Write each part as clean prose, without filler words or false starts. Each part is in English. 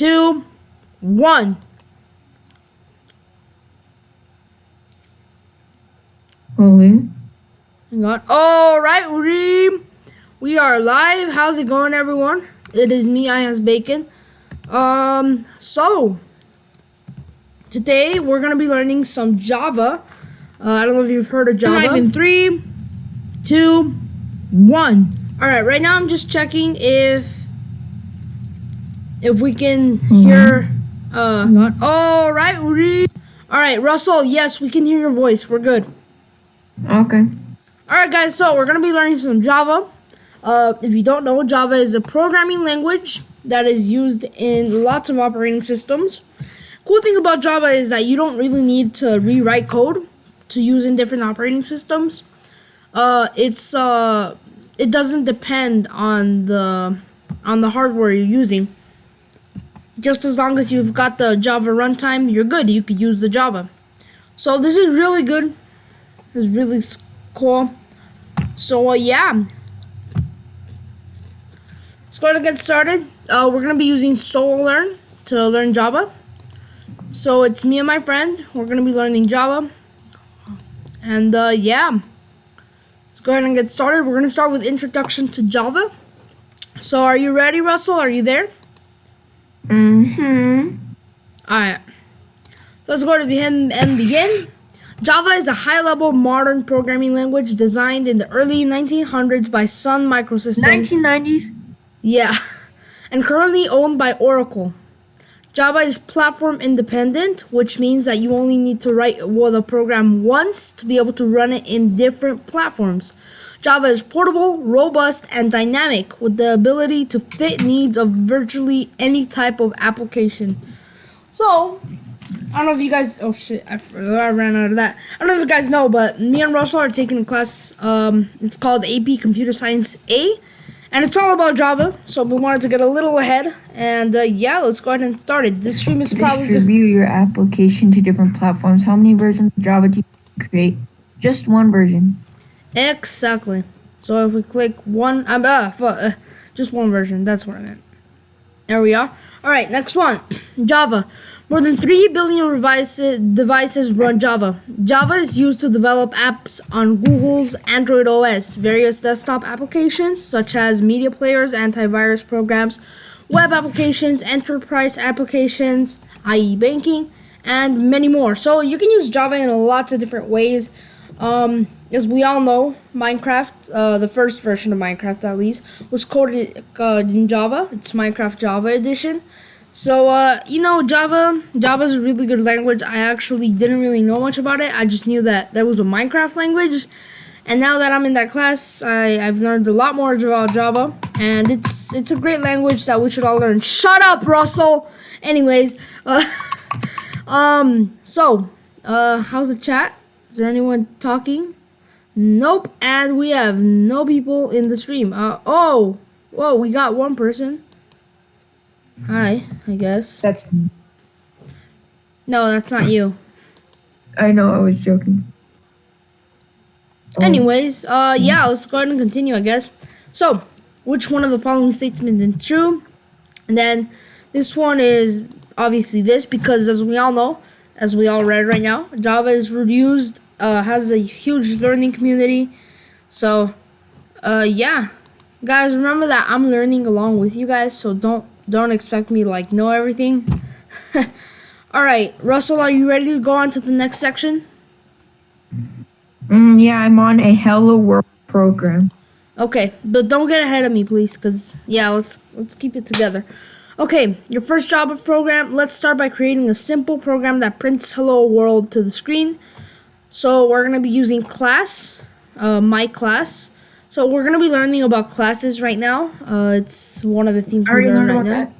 2, 1. Rolling. Hang on. All right, we are live. How's it going, everyone? It is me, ironspiderplayz. So today we're gonna be learning some Java. I don't know if you've heard of Java. Live in 3, 2, 1. All right. Right now, I'm just checking if we can hear. All right, All right, Russell. Yes, we can hear your voice. We're good. Okay. Alright guys, so we're going to be learning some Java. If you don't know, Java is a programming language that is used in lots of operating systems. Cool thing about Java is that you don't really need to rewrite code to use in different operating systems. It doesn't depend on the hardware you're using. Just as long as you've got the Java runtime, you're good. You could use the Java. So this is really good. It's really cool. So yeah, let's go ahead and get started. We're gonna be using Solo Learn to learn Java. So it's me and my friend. We're gonna be learning Java, and yeah, let's go ahead and get started. We're gonna start with Introduction to Java. So are you ready, Russell? Are you there? Mm-hmm. Alright. Let's go ahead and begin. Java is a high-level modern programming language designed in the early 1900s by Sun Microsystems. 1990s? Yeah. And currently owned by Oracle. Java is platform independent, which means that you only need to write the program once to be able to run it in different platforms. Java is portable, robust, and dynamic with the ability to fit needs of virtually any type of application. So, I don't know if you guys, oh shit, I ran out of that. I don't know if you guys know, but me and Russell are taking a class, it's called AP Computer Science A, and it's all about Java, so we wanted to get a little ahead, and yeah, let's go ahead and start it. This stream is probably Distribute your application to different platforms. How many versions of Java do you create? Just one version. Exactly. So if we click one, just one version, that's what I meant. There we are. Alright, next one. Java. More than 3 billion devices run Java. Java is used to develop apps on Google's Android OS, various desktop applications such as media players, antivirus programs, web applications, enterprise applications, i.e. banking, and many more. So you can use Java in lots of different ways. As we all know, Minecraft, the first version of Minecraft at least, was coded in Java. It's Minecraft Java Edition. So, you know, Java's a really good language. I actually didn't really know much about it. I just knew that there was a Minecraft language. And now that I'm in that class, I've learned a lot more about Java. And it's a great language that we should all learn. Shut up, Russell! Anyways, so, how's the chat? Is there anyone talking? Nope. And we have no people in the stream. Whoa, we got one person. Hi, I guess. That's me. No, that's not you. I know, I was joking. Anyways, yeah, let's go ahead and continue, I guess. So, which one of the following statements is true? And then this one is obviously this, because as we all know, as we all read right now, Java is used, has a huge learning community. So, yeah, guys, remember that I'm learning along with you guys, so don't expect me to like know everything. All right, Russell, are you ready to go on to the next section? Yeah, I'm on a Hello World program. Okay, but don't get ahead of me, please, because yeah, let's keep it together. Okay, your first Java program. Let's start by creating a simple program that prints "Hello World" to the screen. So we're gonna be using class, my class. So we're gonna be learning about classes right now. It's one of the things we learn right now. That?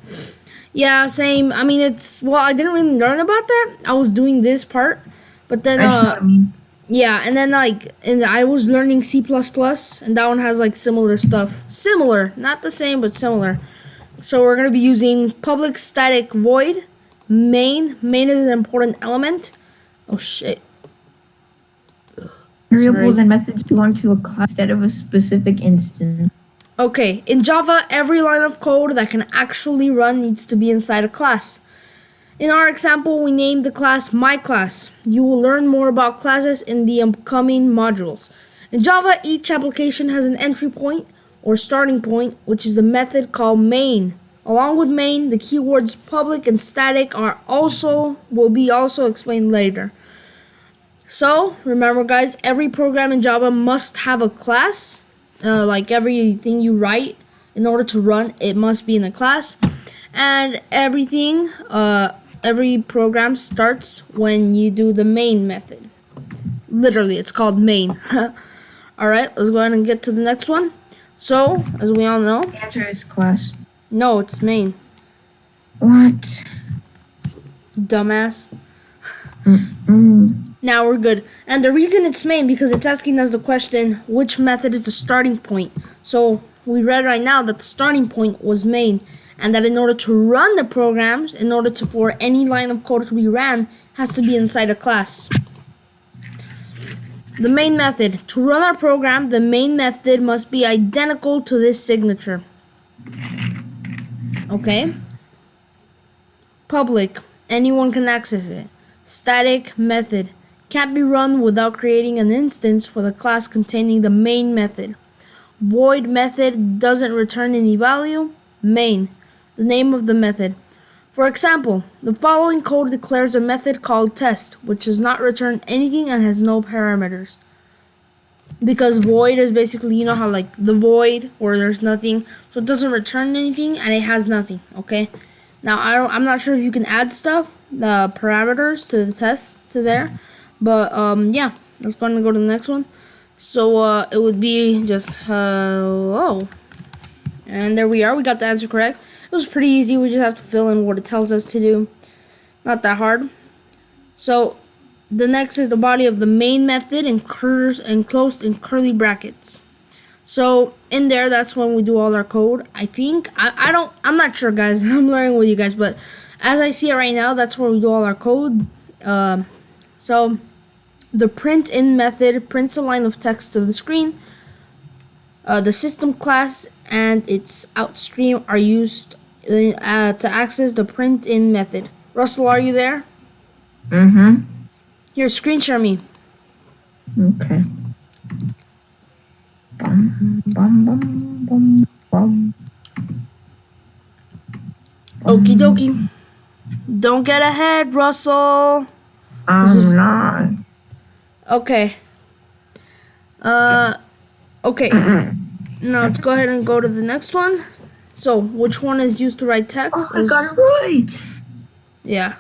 Yeah, same. I mean, I didn't really learn about that. I was doing this part, but then yeah, and then I was learning C++, and that one has like similar stuff. Similar, not the same, but similar. So we're gonna be using public static void main. Main is an important element. Oh shit. Variables and methods belong to a class instead of a specific instance. Okay, in Java, every line of code that can actually run needs to be inside a class. In our example, we named the class myClass. You will learn more about classes in the upcoming modules. In Java, each application has an entry point or starting point, which is the method called main. Along with main, the keywords public and static will be explained later. So, remember guys, every program in Java must have a class. Like everything you write, in order to run, it must be in a class. And every program starts when you do the main method. Literally, it's called main. Alright, let's go ahead and get to the next one. So, as we all know... The answer is class. No, it's main. What? Dumbass. Mm-mm. Now we're good. And the reason it's main, because it's asking us the question, which method is the starting point? So, we read right now that the starting point was main. And that in order to run the programs, for any line of code to be ran, has to be inside a class. The main method. To run our program, the main method must be identical to this signature. Okay? Public. Anyone can access it. Static method. Can't be run without creating an instance for the class containing the main method. Void method doesn't return any value. Main. The name of the method. For example, the following code declares a method called test, which does not return anything and has no parameters. Because void is basically, you know how like the void where there's nothing, so it doesn't return anything and it has nothing. Okay. Now I'm not sure if you can add stuff, the parameters to the test to there, but yeah, let's go and go to the next one. So it would be just hello, and there we are. We got the answer correct. It was pretty easy. We just have to fill in what it tells us to do. Not that hard. So the next is the body of the main method enclosed in curly brackets. So in there, that's when we do all our code. I think I'm not sure, guys. I'm learning with you guys, but as I see it right now, that's where we do all our code. So the print in method prints a line of text to the screen. The system class and its outstream are used to access the print in method. Russell, are you there? Mm-hmm. Here, screen share me. Okay. Bum, bum, bum, bum, bum. Okie dokie. Don't get ahead, Russell. I'm not. Okay. Okay. Now let's go ahead and go to the next one. So, which one is used to write text? Oh, I got it right. Yeah.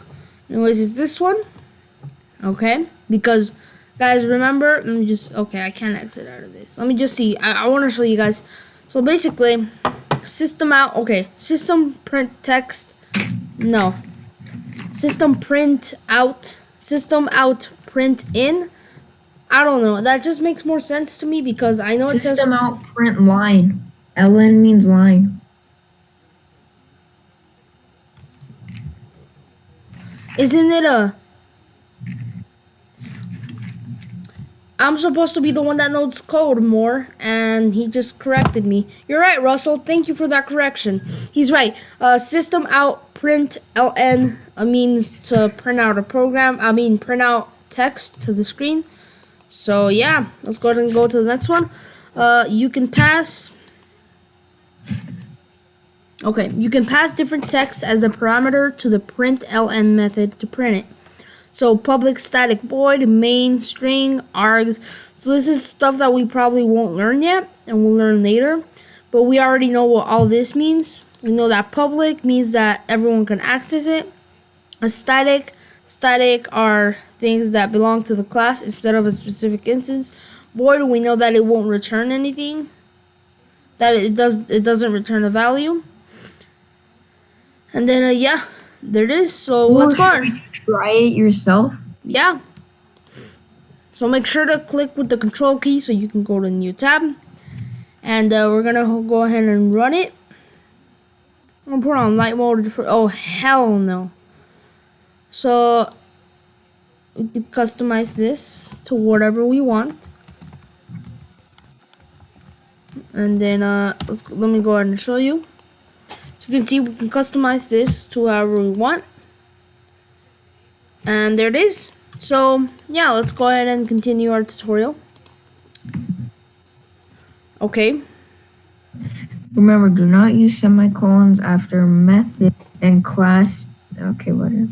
Anyways, is this one? Okay. Because, guys, remember, okay, I can't exit out of this. Let me just see. I want to show you guys. So, basically, system print text. No. System out, print in. I don't know. That just makes more sense to me because I know it says... System out, print line. LN means line. Isn't it I'm supposed to be the one that knows code more, and he just corrected me. You're right, Russell. Thank you for that correction. He's right. System out, print LN means to print out a program. Print out text to the screen. So, yeah. Let's go ahead and go to the next one. You can pass... Okay, you can pass different text as the parameter to the println method to print it. So public, static, void, main, string, args. So this is stuff that we probably won't learn yet, and we'll learn later. But we already know what all this means. We know that public means that everyone can access it. A static are things that belong to the class instead of a specific instance. Void, we know that it won't return anything. That it doesn't return a value. And then, yeah, there it is. So let's go. Try it yourself. Yeah. So make sure to click with the control key so you can go to a new tab. And we're going to go ahead and run it. I'm going to put on light mode. Oh, hell no. So we can customize this to whatever we want. And then let me go ahead and show you. So you can see we can customize this to however we want. And there it is. So yeah, let's go ahead and continue our tutorial. Okay. Remember, do not use semicolons after method and class. Okay, whatever.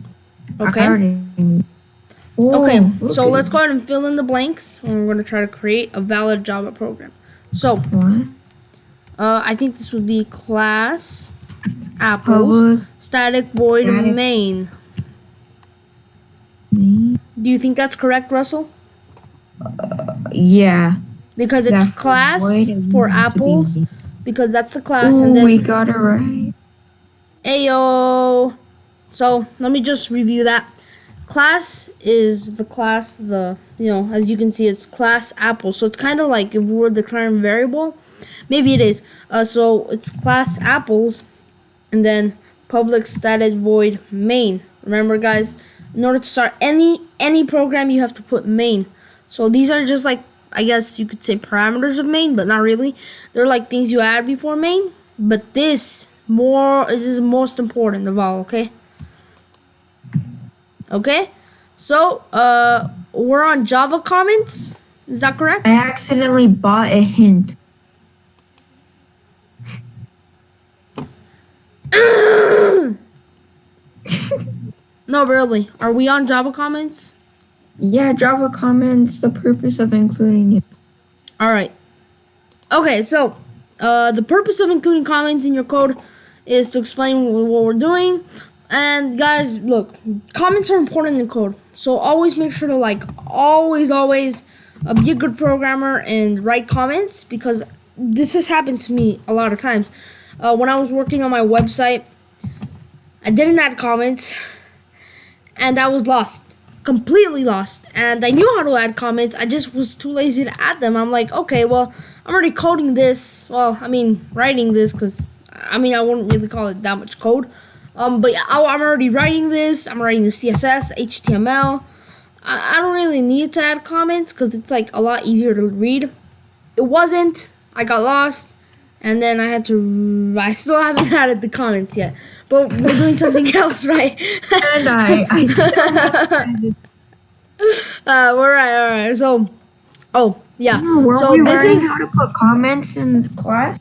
Okay. Okay, so let's go ahead and fill in the blanks, and we're going to try to create a valid Java program. So, What? I think this would be class apples static void main. Do you think that's correct, Russell? Yeah. Because it's class for apples. Because that's the class, and then we got it right. Ayo. So let me just review that. Class is the class, as you can see, it's class apple. So it's kind of like if we were declaring variable. Maybe it is. So it's class apples, and then public static void main. Remember, guys, in order to start any program, you have to put main. So these are just like, I guess you could say, parameters of main, but not really. They're like things you add before main. But this is most important of all. Okay, so we're on Java comments. Is that correct? I accidentally bought a hint. No, really. Are we on Java comments? Yeah, Java comments, the purpose of including it. All right. Okay, so the purpose of including comments in your code is to explain what we're doing. And guys, look, comments are important in code. So always make sure to always be a good programmer and write comments, because this has happened to me a lot of times. When I was working on my website, I didn't add comments, and I was lost. Completely lost. And I knew how to add comments, I just was too lazy to add them. I'm like, okay, well, I'm already coding this. Well, I mean, writing this, because, I wouldn't really call it that much code. But yeah, I'm already writing this. I'm writing the CSS, HTML. I don't really need to add comments, because it's a lot easier to read. It wasn't. I got lost. And then I still haven't added the comments yet. But we're doing something else, right? And I still all right. So, yeah. So we learning how to put comments in class?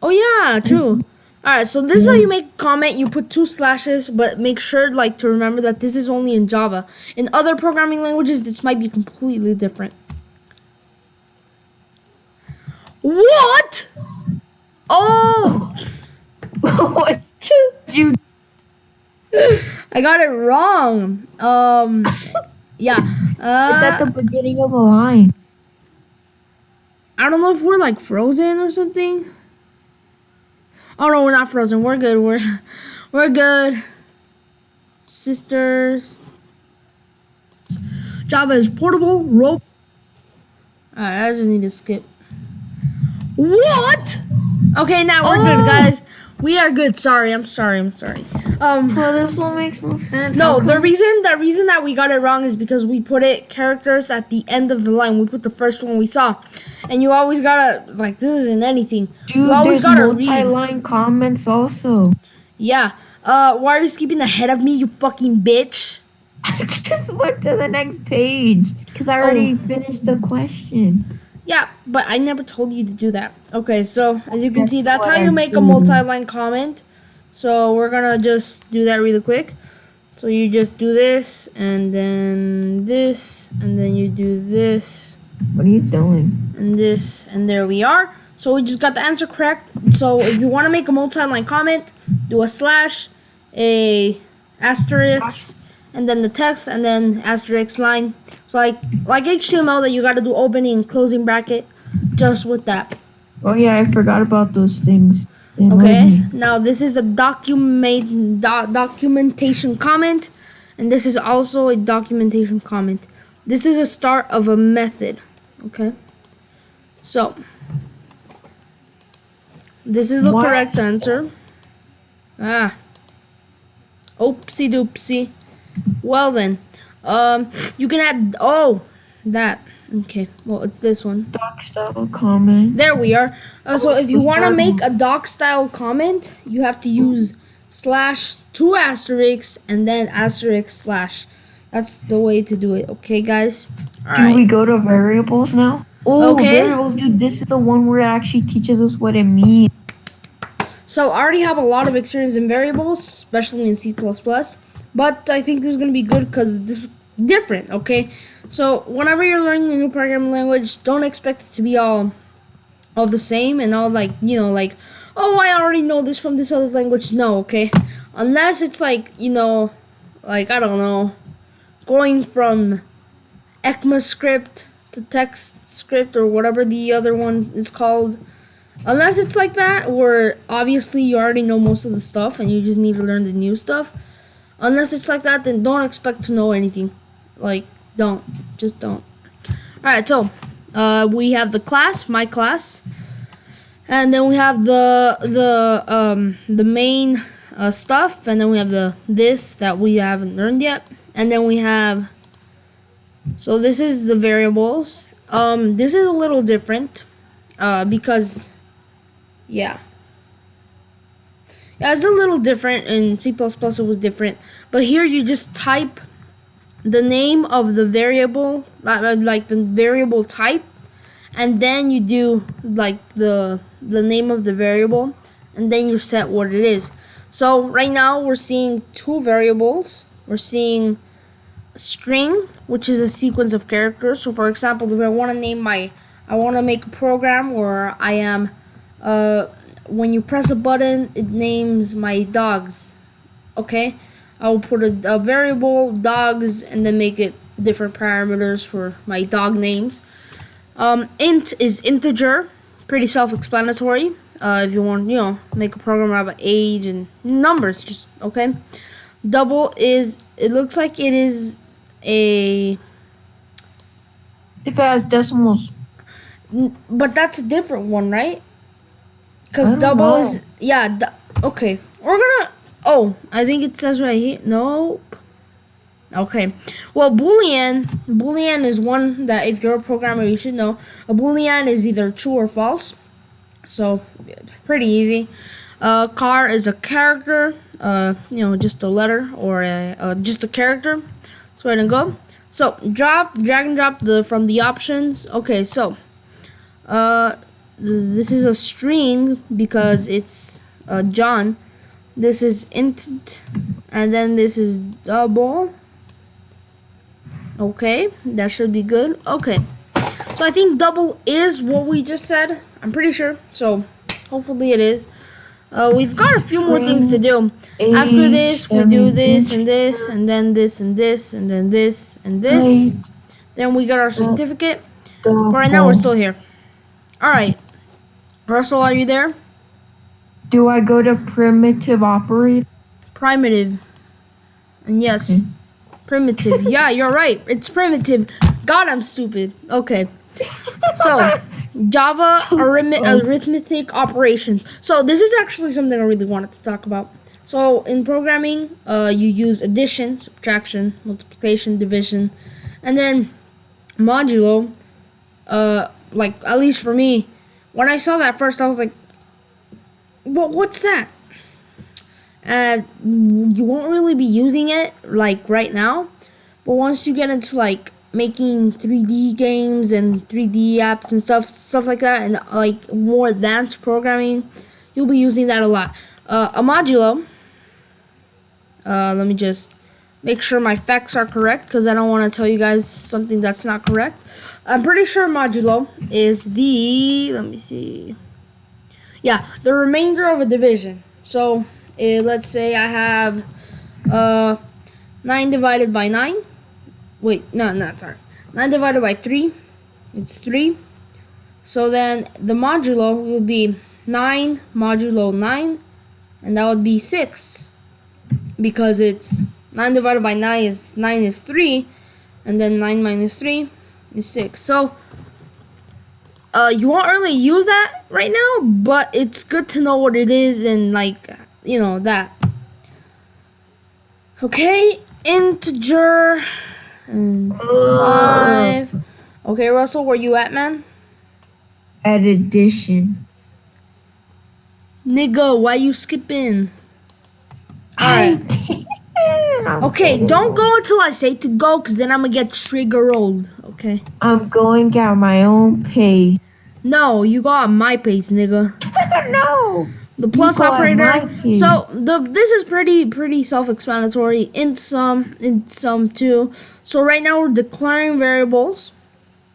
Oh, yeah, true. Alright, so this is how you make a comment. You put 2 slashes, but make sure to remember that this is only in Java. In other programming languages, this might be completely different. What? Oh! You I got it wrong. Yeah. it's at the beginning of a line. I don't know if we're frozen or something. Oh no, we're not frozen. We're good. We're good. Sisters. Java is portable. Rope. Alright, I just need to skip. What? Okay, now we're good, guys. We are good. Sorry, I'm sorry. Well, this one makes no sense. No, the reason that we got it wrong is because we put characters at the end of the line. We put the first one we saw, and you always gotta this isn't anything. Dude, you always gotta read multi-line comments also. Yeah. Why are you skipping ahead of me, you fucking bitch? I just went to the next page because I already finished the question. Yeah, but I never told you to do that. Okay, so as you can see, that's how you make a multi-line comment. So we're gonna just do that really quick. So you just do this, and then this, and then you do this. What are you doing? And this, and there we are. So we just got the answer correct. So if you want to make a multi-line comment, do a slash, a asterisk, and then the text, and then asterisk line. So like HTML that you got to do opening and closing bracket, just with that. Oh yeah, I forgot about those things. Okay, now this is the documentation comment, and this is also a documentation comment. This is a start of a method. Okay, so this is the correct answer. Oopsie doopsie. Well then, you can add that. Okay, well, it's this one. Doc style comment. There we are. So if you Let's want to start make one. a doc style comment, you have to use slash 2 asterisks and then asterisk slash. That's the way to do it. Okay, guys? All Do we right. go to variables now? Oh, Okay. variables, dude. This is the one where it actually teaches us what it means. So I already have a lot of experience in variables, especially in C++. But I think this is going to be good because this is different, okay? So whenever you're learning a new programming language, don't expect it to be all the same and all like, like, oh, I already know this from this other language. No, okay? Unless it's like, like, I don't know, going from ECMAScript to TextScript or whatever the other one is called. Unless it's like that, where obviously you already know most of the stuff and you just need to learn the new stuff. Unless it's like that, then don't expect to know anything. Like, don't. Just don't. Alright, so we have the class, my class. And then we have the main stuff, and then we have this that we haven't learned yet. And then we have, so this is the variables. This is a little different because yeah, it's a little different. In C++ it was different, but here you just type the name of the variable, like the variable type, and then you do like the name of the variable, and then you set what it is. So right now we're seeing two variables. We're seeing a string, which is a sequence of characters. So for example, if I want to make a program where I am when you press a button, it names my dogs. Okay, I will put a variable dogs and then make it different parameters for my dog names. Int is integer, pretty self-explanatory. If you want, make a program about age and numbers, just okay. Double is, it looks like it is a, If it has decimals. but that's a different one, right? Because I don't double know. is, yeah, okay. We're gonna, oh, I think it says right here, nope. Okay, well, Boolean is one that if you're a programmer, you should know. A Boolean is either true or false, so pretty easy. Car is a character, just a letter or just a character. Let's go ahead and go. So drag and drop from the options. Okay, so this is a string because it's John. This is int, and then this is double. Okay, that should be good. Okay, so I think double is what we just said. I'm pretty sure. So hopefully it is. We've got a few more things to do. After this, we do this and this, and then this and this, and then this and this. Then we got our certificate. But right now, we're still here. Alright. Russell, are you there? Do I go to primitive operator? Primitive. And yes. Okay. Primitive. Yeah, you're right. It's primitive. God, I'm stupid. Okay. So, Java arithmetic operations. So, this is actually something I really wanted to talk about. So, in programming, you use addition, subtraction, multiplication, division, and then modulo. Like, at least for me, when I saw that first, I was like, what's that? And you won't really be using it like right now, but once you get into like making 3D games and 3D apps and stuff like that, and like more advanced programming, you'll be using that a lot. A modulo, let me just make sure my facts are correct because I don't want to tell you guys something that's not correct. I'm pretty sure modulo is let me see, yeah, the remainder of a division. So let's say I have 9 divided by 9. Wait, sorry. 9 divided by 3. It's 3. So then the modulo will be 9 modulo 9. And that would be 6. Because it's 9 divided by 9 is 3. And then 9 minus 3 is 6. So you won't really use that right now, but it's good to know what it is and like, that. Okay, integer and 5. Okay, Russell, where you at, man? At addition. Nigga, why you skipping? I Alright. did. Okay, don't go until I say to go, because then I'm going to get triggered. Okay? I'm going at my own pace. No, you go at my pace, nigga. No. The plus go at my operator. pace. So this is pretty self-explanatory in some too. So right now we're declaring variables,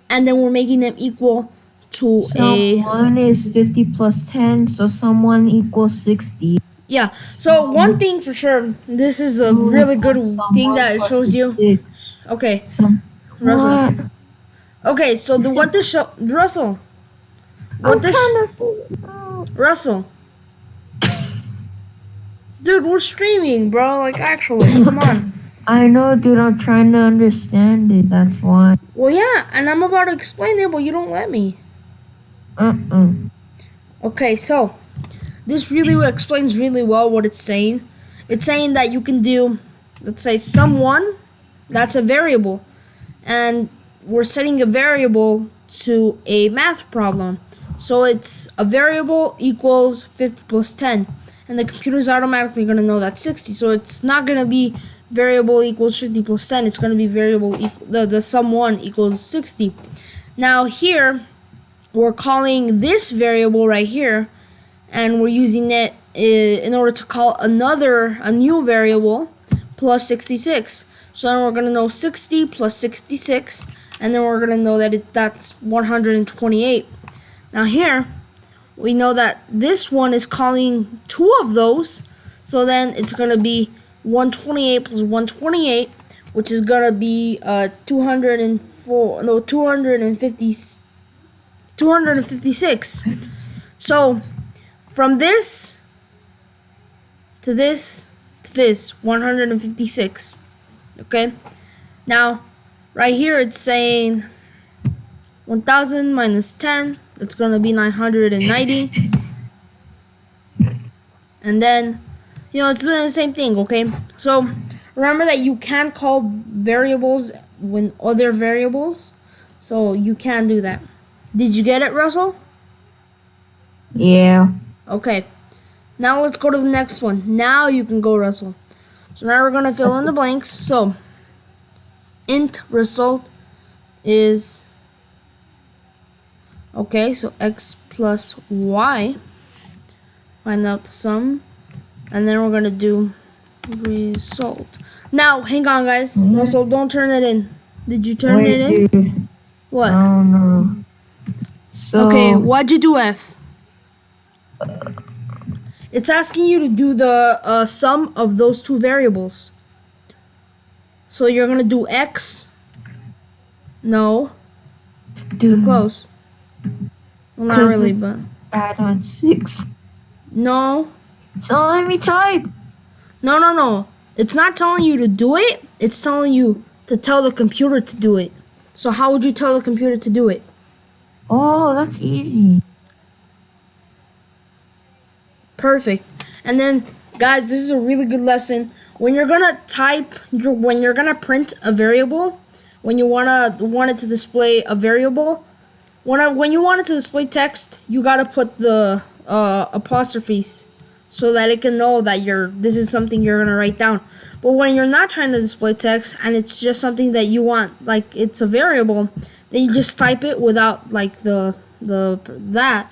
and then we're making them equal to someone is 50 plus 10, so someone equals 60. Yeah. So one thing for sure, this is a really good thing that it shows you. Okay, Russell. What? Okay, so what this show, Russell? What this? Russell. Dude, we're streaming, bro. Like, actually, come on. I know, dude. I'm trying to understand it. That's why. Well, yeah, and I'm about to explain it, but you don't let me. Okay, so this really explains really well what it's saying. It's saying that you can do, let's say, someone, that's a variable, and we're setting a variable to a math problem. So it's a variable equals 50 plus 10. And the computer's automatically going to know that's 60. So it's not going to be variable equals 50 plus 10. It's going to be variable the sum 1 equals 60. Now here, we're calling this variable right here, and we're using it in order to call a new variable plus 66. So then we're going to know 60 plus 66, and then we're going to know that that's 128. Now here, we know that this one is calling two of those, so then it's going to be 128 plus 128, which is going to be 256. So from this to this to this, 156. Okay? Now, right here it's saying 1000 minus 10, that's going to be 990. And then, it's doing the same thing, okay? So, remember that you can call variables when other variables. So, you can do that. Did you get it, Russell? Yeah. Okay. Now, let's go to the next one. Now you can go, Russell. So, now we're going to fill in the blanks. So, int result is... Okay, so x plus y. Find out the sum. And then we're going to do result. Now, hang on, guys. Russell, don't turn it in. Did you turn it in? Dude. What? Oh, no. So, okay, why'd you do F? It's asking you to do the sum of those two variables. So you're going to do x. No. Dude. Close. Well, not really, but... add on 6. No. So let me type. No. It's not telling you to do it. It's telling you to tell the computer to do it. So how would you tell the computer to do it? Oh, that's easy. Perfect. And then, guys, this is a really good lesson. When you're gonna when you're gonna print a variable, when you want it to display a variable, when you want it to display text, you gotta put the apostrophes so that it can know that this is something you're gonna write down. But when you're not trying to display text and it's just something that you want, like it's a variable, then you just type it without like that,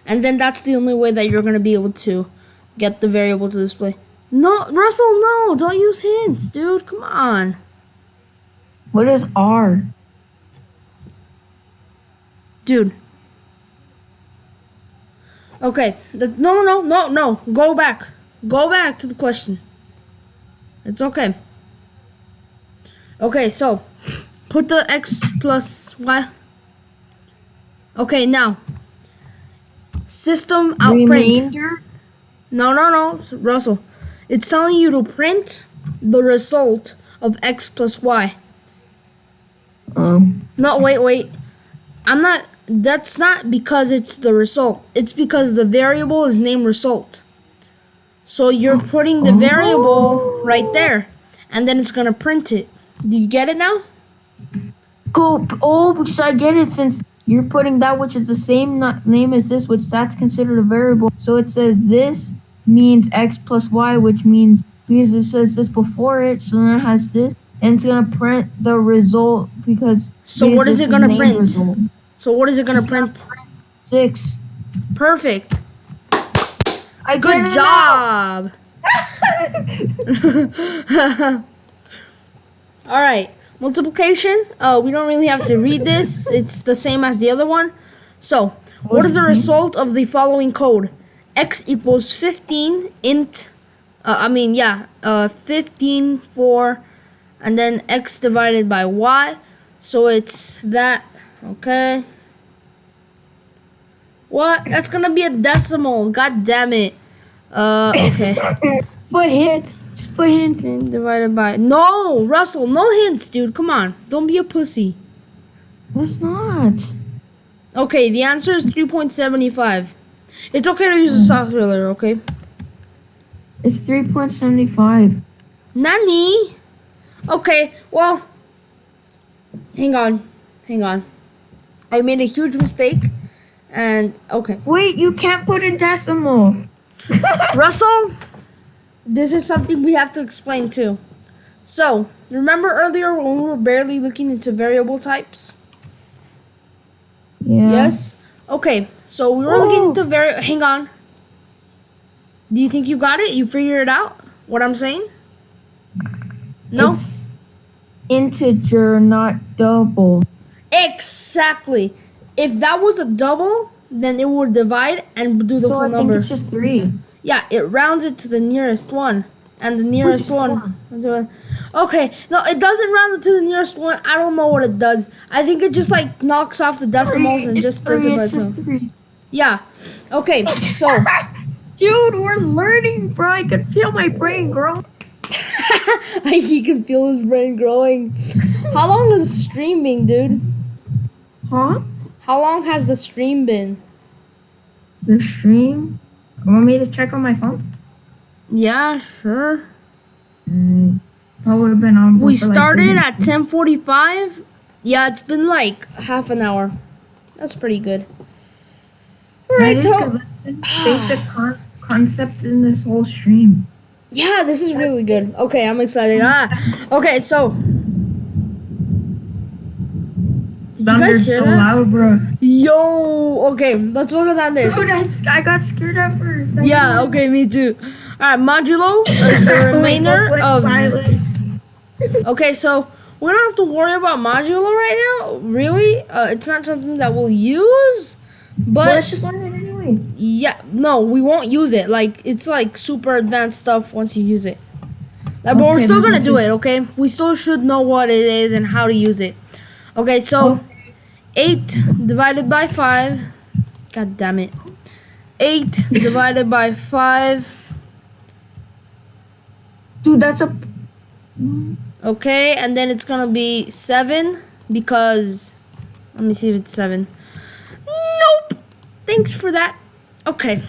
and then that's the only way that you're gonna be able to get the variable to display. No, Russell, no, don't use hints, dude. Come on. What is R? Dude. Okay. No. Go back. Go back to the question. It's okay. Okay, so put the x plus y. Okay, now. System out Remainder? print. No, Russell. It's telling you to print the result of x plus y. No, wait. That's not because it's the result. It's because the variable is named result. So you're putting the variable right there, and then it's gonna print it. Do you get it now? Go. Oh, because I get it since you're putting that which is the same name as this, which that's considered a variable. So it says this means x plus y, which means because it says this before it, so then it has this, and it's gonna print the result because. So what is this it gonna named print? result. So what is it gonna It's print? 6. Perfect. I Good get it job. All right. Multiplication. We don't really have to read this. It's the same as the other one. So, what is the result of the following code? X equals 15 int. 15 4, and then x divided by y. So it's that. Okay. What? That's gonna be a decimal. God damn it. Okay. Put hint. Just put hint. 15 divided by. No, Russell, no hints, dude. Come on. Don't be a pussy. That's not. Okay, the answer is 3.75. It's okay to use a calculator, okay? It's 3.75. Nani? Okay, well. Hang on. I made a huge mistake. And, okay. Wait, you can't put a decimal. Russell, this is something we have to explain too. So, remember earlier when we were barely looking into variable types? Yeah. Yes? Okay, so we were looking into hang on. Do you think you got it? You figured it out? What I'm saying? No? It's integer, not double. Exactly. If that was a double, then it would divide and do the So whole I number. think it's just 3. Yeah, it rounds it to the nearest one. And the nearest one. Okay, no, it doesn't round it to the nearest one. I don't know what it does. I think it just like knocks off the decimals and just does it by itself. Yeah. Okay, so. Dude, we're learning, bro. I can feel my brain grow. He can feel his brain growing. How long has the stream been, dude? Huh? How long has the stream been? The stream? You want me to check on my phone? Yeah, sure. Probably been on. We started at 10:45. Yeah, it's been like half an hour. That's pretty good. All right, basic concept in this whole stream. Yeah, this is really good. Okay, I'm excited. Okay, so. Did you guys hear that? Loud, bro. Yo, okay, let's focus on this. Dude, I got scared at first. Yeah, okay, me too. All right, modulo is the remainder of. Okay, so we don't have to worry about modulo right now. Really, it's not something that we'll use. But let's just learn it anyways. Yeah, no, we won't use it. Like it's like super advanced stuff once you use it. But we're still gonna do it. Okay, we still should know what it is and how to use it. Okay, so 8 divided by 5. God damn it. 8 divided by 5. Dude, that's a. Okay, and then it's gonna be 7 because. Let me see if it's 7. Nope. Thanks for that. Okay.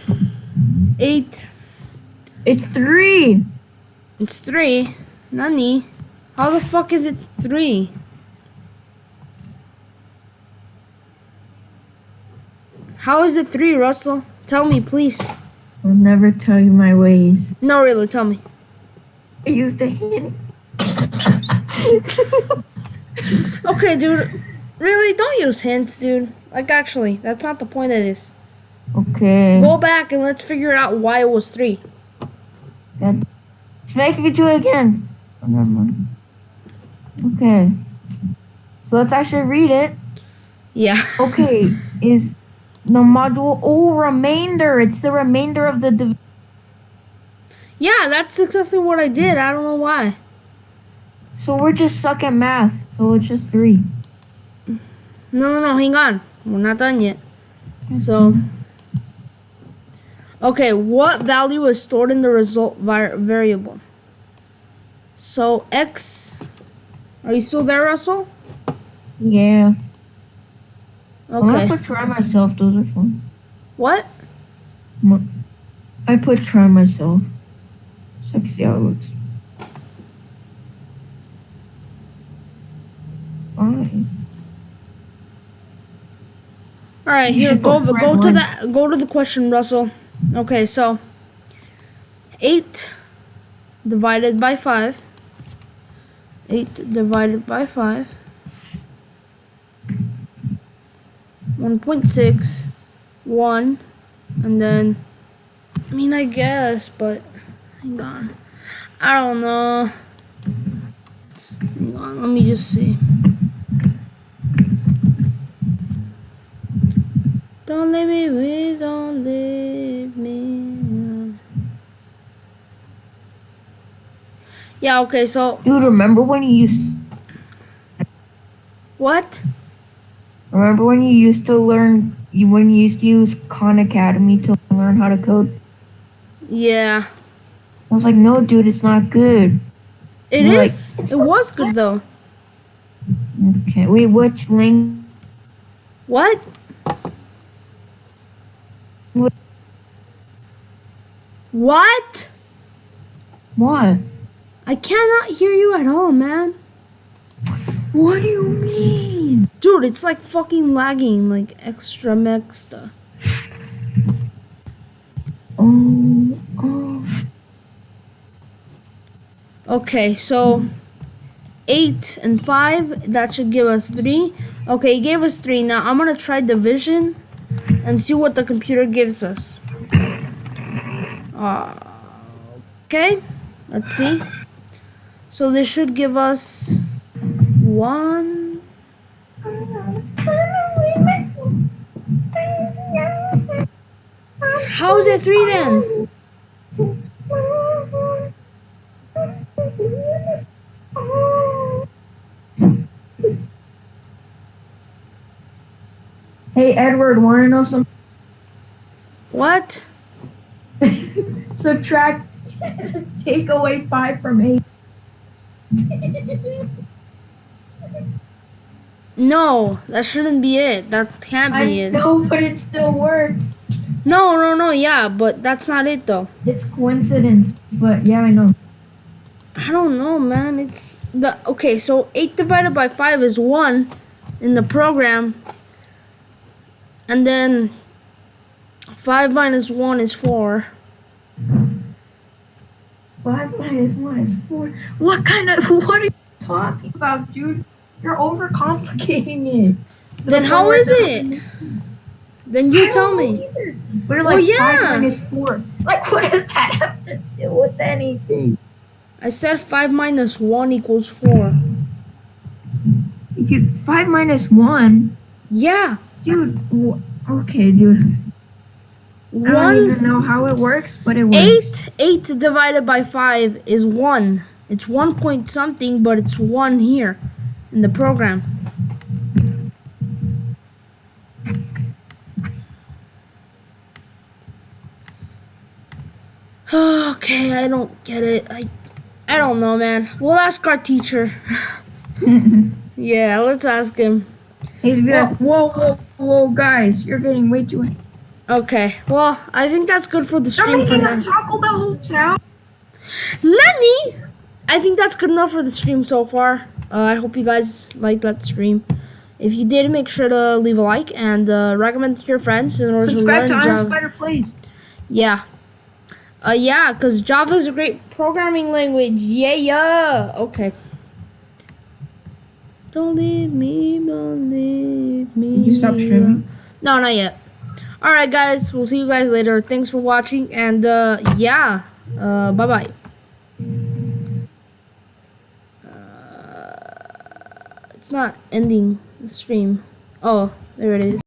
8. It's 3. It's 3. Nani? How the fuck is it 3? How is it 3, Russell? Tell me, please. I'll never tell you my ways. No, really, tell me. I used a hint. Okay, dude. Really, don't use hints, dude. Like, actually, that's not the point of this. Okay. Go back and let's figure out why it was 3. Let's make me do it again. Oh, never mind. Okay. So let's actually read it. Yeah. Okay. Is the module remainder? It's the remainder of the Yeah, that's exactly what I did. I don't know why. So we're just suck at math. So it's just 3. No, hang on. We're not done yet. So, okay, what value is stored in the result variable? So, x, are you still there, Russell? Yeah. I'm Okay. gonna put try myself. Those are fun. What? I put try myself. So I can see how it looks. Fine. All right, You here, should go put go to the question, Russell. Okay, so 8 divided by 5. 8 divided by 5. 1.6, 1, and then, I mean, I guess, but, hang on. I don't know. Hang on, let me just see. Don't leave me, please don't leave me. Yeah, okay, so, Dude, remember when you used what? to learn when you used to use Khan Academy to learn how to code? Yeah. I was like, no, dude, it's not good. It You're like, is. It was good, though. okay, wait, which link? What? What? What? I cannot hear you at all, man. What do you mean? Dude, it's like fucking lagging, like extra mexta. Oh. Okay, so 8 and 5, that should give us 3. Okay, it gave us 3. Now I'm gonna try division and see what the computer gives us. Okay, let's see. So this should give us 1. How is it 3 then? Hey, Edward, want to know something? What? Subtract, take away 5 from 8. No, that shouldn't be it. That can't be I it. know, but it still works. No, yeah, but that's not it though. It's coincidence, but yeah, I know. I don't know, man. It's the okay. So 8 divided by 5 is 1 in the program, and then 5 minus 1 is 4. 5 minus 1 is 4. What are you talking about, dude? You're overcomplicating it. Then how is it? Then you tell me. We're Well, like yeah. 5 minus 4. Like, what does that have to do with anything? I said 5 minus 1 equals 4. If you 5 minus 1, Yeah. dude. Okay, dude. I don't even know how it works, but it works. 8 divided by 5 is 1. It's 1 point something, but it's 1 here in the program. Okay, I don't get it. I don't know, man. We'll ask our teacher. Yeah, let's ask him. He's like, whoa, guys, you're getting way too. Okay, well, I think that's good for the They're stream for making now. a Taco Bell hotel. Nani? I think that's good enough for the stream so far. I hope you guys liked that stream. If you did, make sure to leave a like and recommend it to your friends in order Subscribe to to learn Java. ironspiderplayz. Yeah. Yeah, because Java is a great programming language. Yeah. Okay. Don't leave me, don't leave me. Did you stop streaming? No, not yet. Alright, guys. We'll see you guys later. Thanks for watching. And, yeah. Bye-bye. It's not ending the stream. Oh, there it is.